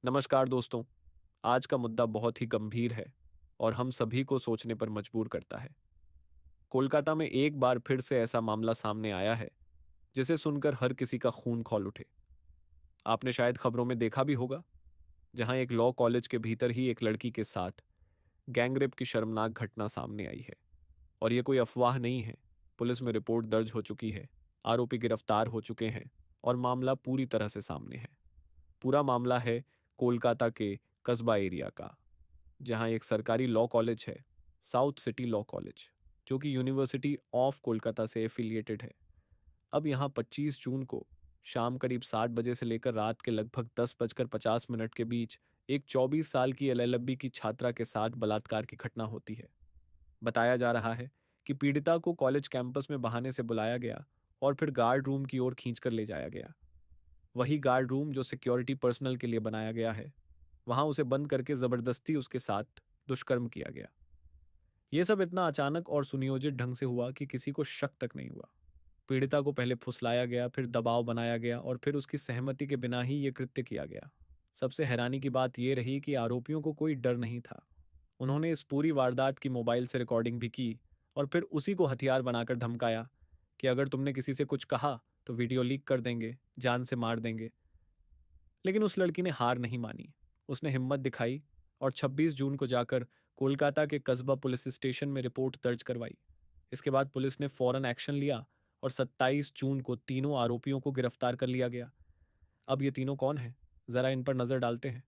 नमस्कार दोस्तों। आज का मुद्दा बहुत ही गंभीर है और हम सभी को सोचने पर मजबूर करता है। कोलकाता में एक बार फिर से ऐसा मामला सामने आया है जिसे सुनकर हर किसी का खून खौल उठे। आपने शायद खबरों में देखा भी होगा, जहां एक लॉ कॉलेज के भीतर ही एक लड़की के साथ गैंगरेप की शर्मनाक घटना सामने आई है। और ये कोई अफवाह नहीं है। पुलिस में रिपोर्ट दर्ज हो चुकी है, आरोपी गिरफ्तार हो चुके हैं और मामला पूरी तरह से सामने है। पूरा मामला है कोलकाता के कस्बा एरिया का, जहां एक सरकारी लॉ कॉलेज है, साउथ सिटी लॉ कॉलेज, जो कि यूनिवर्सिटी ऑफ कोलकाता से एफिलिएटेड है। अब यहां 25 जून को शाम करीब 7 बजे से लेकर रात के लगभग 10:50 के बीच एक 24 साल की एलएलबी की छात्रा के साथ बलात्कार की घटना होती है। बताया जा रहा है कि पीड़िता को कॉलेज कैंपस में बहाने से बुलाया गया और फिर गार्ड रूम की ओर खींचकर ले जाया गया। वही गार्ड रूम जो सिक्योरिटी पर्सनल के लिए बनाया गया है, वहां उसे बंद करके जबरदस्ती उसके साथ दुष्कर्म किया गया। यह सब इतना अचानक और सुनियोजित ढंग से हुआ कि किसी को शक तक नहीं हुआ। पीड़िता को पहले फुसलाया गया, फिर दबाव बनाया गया और फिर उसकी सहमति के बिना ही यह कृत्य किया गया। सबसे हैरानी की बात यह रही कि आरोपियों को कोई डर नहीं था। उन्होंने इस पूरी वारदात की मोबाइल से रिकॉर्डिंग भी की और फिर उसी को हथियार बनाकर धमकाया कि अगर तुमने किसी से कुछ कहा तो वीडियो लीक कर देंगे, जान से मार देंगे। लेकिन उस लड़की ने हार नहीं मानी। उसने हिम्मत दिखाई और 26 जून को जाकर कोलकाता के कस्बा पुलिस स्टेशन में रिपोर्ट दर्ज करवाई। इसके बाद पुलिस ने फौरन एक्शन लिया और 27 जून को तीनों आरोपियों को गिरफ्तार कर लिया गया। अब ये तीनों कौन हैं? जरा इन पर नजर डालते हैं।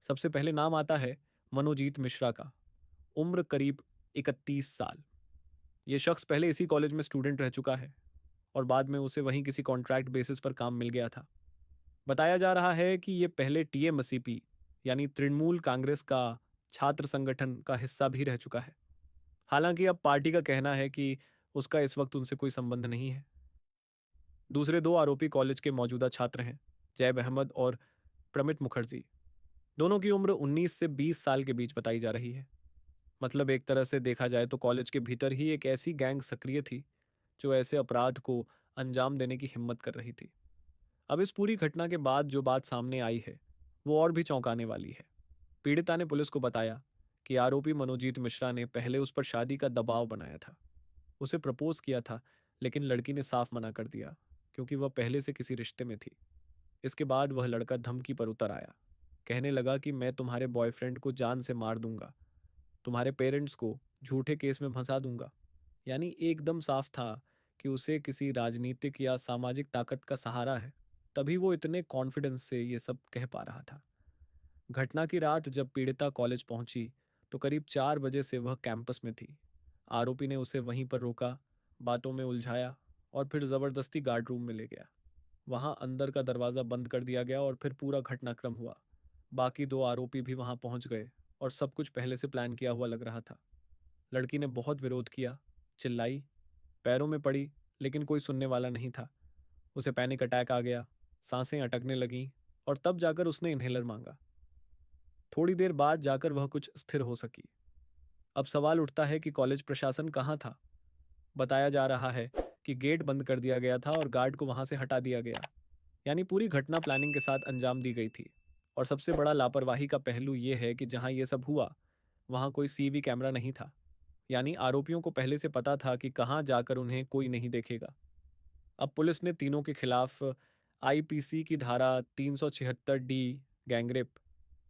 सबसे पहले नाम आता है मनोजीत मिश्रा का। उम्र करीब 31 साल। ये शख्स पहले इसी कॉलेज में स्टूडेंट रह चुका है और बाद में उसे वहीं किसी कॉन्ट्रैक्ट बेसिस पर काम मिल गया था। बताया जा रहा है कि ये पहले टीएमसीपी यानी तृणमूल कांग्रेस का छात्र संगठन का हिस्सा भी रह चुका है। हालांकि अब पार्टी का कहना है कि उसका इस वक्त उनसे कोई संबंध नहीं है। दूसरे दो आरोपी कॉलेज के मौजूदा छात्र हैं, जैब अहमद और प्रमित मुखर्जी। दोनों की उम्र 19 से 20 साल के बीच बताई जा रही है। मतलब एक तरह से देखा जाए तो कॉलेज के भीतर ही एक ऐसी गैंग सक्रिय थी जो ऐसे अपराध को अंजाम देने की हिम्मत कर रही थी। अब इस पूरी घटना के बाद जो बात सामने आई है वो और भी चौंकाने वाली है। पीड़िता ने पुलिस को बताया कि आरोपी मनोजीत मिश्रा ने पहले उस पर शादी का दबाव बनाया था, उसे प्रपोज किया था, लेकिन लड़की ने साफ मना कर दिया क्योंकि वह पहले से किसी रिश्ते में थी। इसके बाद वह लड़का धमकी पर उतर आया, कहने लगा कि मैं तुम्हारे बॉयफ्रेंड को जान से मार दूंगा, तुम्हारे पेरेंट्स को झूठे केस में फंसा दूंगा। यानी एकदम साफ था कि उसे किसी राजनीतिक या सामाजिक ताकत का सहारा है, तभी वो इतने कॉन्फिडेंस से ये सब कह पा रहा था। घटना की रात जब पीड़िता कॉलेज पहुंची तो करीब 4 बजे से वह कैंपस में थी। आरोपी ने उसे वहीं पर रोका, बातों में उलझाया और फिर जबरदस्ती गार्ड रूम में ले गया। वहां अंदर का दरवाजा बंद कर दिया गया और फिर पूरा घटनाक्रम हुआ। बाकी दो आरोपी भी वहां पहुंच गए और सब कुछ पहले से प्लान किया हुआ लग रहा था। लड़की ने बहुत विरोध किया, चिल्लाई, पैरों में पड़ी, लेकिन कोई सुनने वाला नहीं था। उसे पैनिक अटैक आ गया, सांसें अटकने लगीं और तब जाकर उसने इन्हेलर मांगा। थोड़ी देर बाद जाकर वह कुछ स्थिर हो सकी। अब सवाल उठता है कि कॉलेज प्रशासन कहाँ था। बताया जा रहा है कि गेट बंद कर दिया गया था और गार्ड को वहां से हटा दिया गया। यानी पूरी घटना प्लानिंग के साथ अंजाम दी गई थी। और सबसे बड़ा लापरवाही का पहलू यह है कि जहां यह सब हुआ वहां कोई सीवी कैमरा नहीं था। यानी आरोपियों को पहले से पता था कि कहां जाकर उन्हें कोई नहीं देखेगा। अब पुलिस ने तीनों के खिलाफ आईपीसी की धारा 376 डी गैंगरेप,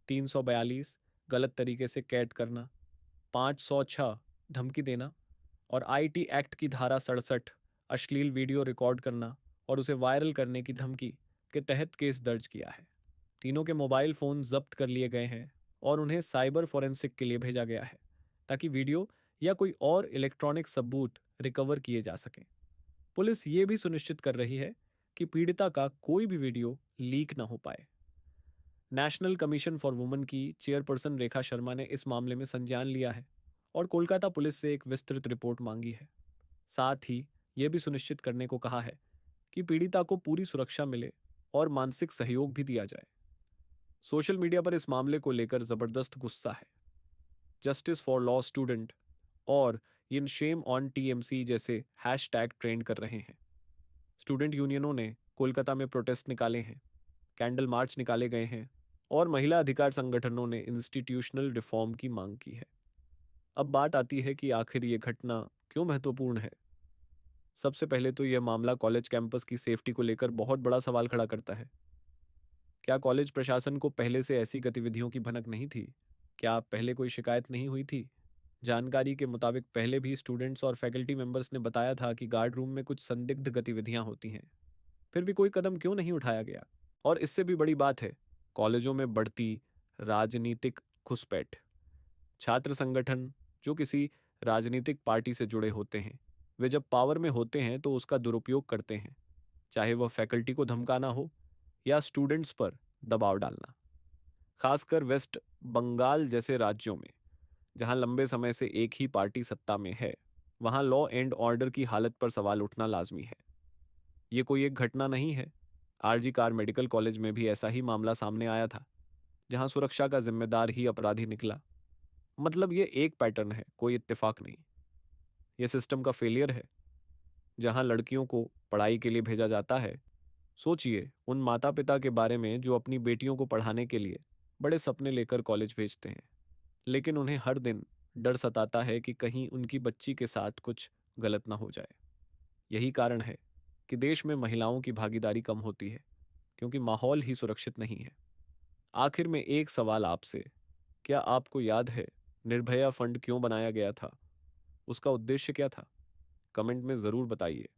342 गलत तरीके से कैद करना, 506 धमकी देना और आईटी एक्ट की धारा 67 अश्लील वीडियो रिकॉर्ड करना और उसे वायरल करने की धमकी के तहत केस दर्ज किया है। तीनों के मोबाइल फोन जब्त कर लिए गए हैं और उन्हें साइबर फोरेंसिक के लिए भेजा गया है ताकि वीडियो या कोई और इलेक्ट्रॉनिक सबूत रिकवर किए जा सकें। पुलिस ये भी सुनिश्चित कर रही है कि पीड़िता का कोई भी वीडियो लीक न हो पाए। नेशनल कमीशन फॉर वुमेन की चेयरपर्सन रेखा शर्मा ने इस मामले में संज्ञान लिया है और कोलकाता पुलिस से एक विस्तृत रिपोर्ट मांगी है। साथ ही यह भी सुनिश्चित करने को कहा है कि पीड़िता को पूरी सुरक्षा मिले और मानसिक सहयोग भी दिया जाए। सोशल मीडिया पर इस मामले को लेकर जबरदस्त गुस्सा है। जस्टिस फॉर लॉ स्टूडेंट और इन शेम ऑन टीएमसी जैसे हैशटैग ट्रेंड कर रहे हैं। स्टूडेंट यूनियनों ने कोलकाता में प्रोटेस्ट निकाले हैं, कैंडल मार्च निकाले गए हैं और महिला अधिकार संगठनों ने इंस्टीट्यूशनल रिफॉर्म की मांग की है। अब बात आती है कि आखिर ये घटना क्यों महत्वपूर्ण है। सबसे पहले तो यह मामला कॉलेज कैंपस की सेफ्टी को लेकर बहुत बड़ा सवाल खड़ा करता है। क्या कॉलेज प्रशासन को पहले से ऐसी गतिविधियों की भनक नहीं थी? क्या पहले कोई शिकायत नहीं हुई थी? जानकारी के मुताबिक पहले भी स्टूडेंट्स और फैकल्टी मेंबर्स ने बताया था कि गार्ड रूम में कुछ संदिग्ध गतिविधियां होती हैं। फिर भी कोई कदम क्यों नहीं उठाया गया? और इससे भी बड़ी बात है, कॉलेजों में बढ़ती राजनीतिक घुसपैठ। छात्र संगठन जो किसी राजनीतिक पार्टी से जुड़े होते हैं, वे जब पावर में होते हैं तो उसका दुरुपयोग करते हैं, चाहे वह फैकल्टी को धमकाना हो या स्टूडेंट्स पर दबाव डालना। खासकर वेस्ट बंगाल जैसे राज्यों में, जहां लंबे समय से एक ही पार्टी सत्ता में है, वहां लॉ एंड ऑर्डर की हालत पर सवाल उठना लाजमी है। ये कोई एक घटना नहीं है। आरजी कार मेडिकल कॉलेज में भी ऐसा ही मामला सामने आया था, जहां सुरक्षा का जिम्मेदार ही अपराधी निकला। मतलब ये एक पैटर्न है, कोई इत्तेफाक नहीं। ये सिस्टम का फेलियर है। जहां लड़कियों को पढ़ाई के लिए भेजा जाता है, सोचिए उन माता पिता के बारे में जो अपनी बेटियों को पढ़ाने के लिए बड़े सपने लेकर कॉलेज भेजते हैं, लेकिन उन्हें हर दिन डर सताता है कि कहीं उनकी बच्ची के साथ कुछ गलत ना हो जाए। यही कारण है कि देश में महिलाओं की भागीदारी कम होती है, क्योंकि माहौल ही सुरक्षित नहीं है। आखिर में एक सवाल आपसे, क्या आपको याद है निर्भया फंड क्यों बनाया गया था? उसका उद्देश्य क्या था? कमेंट में ज़रूर बताइए।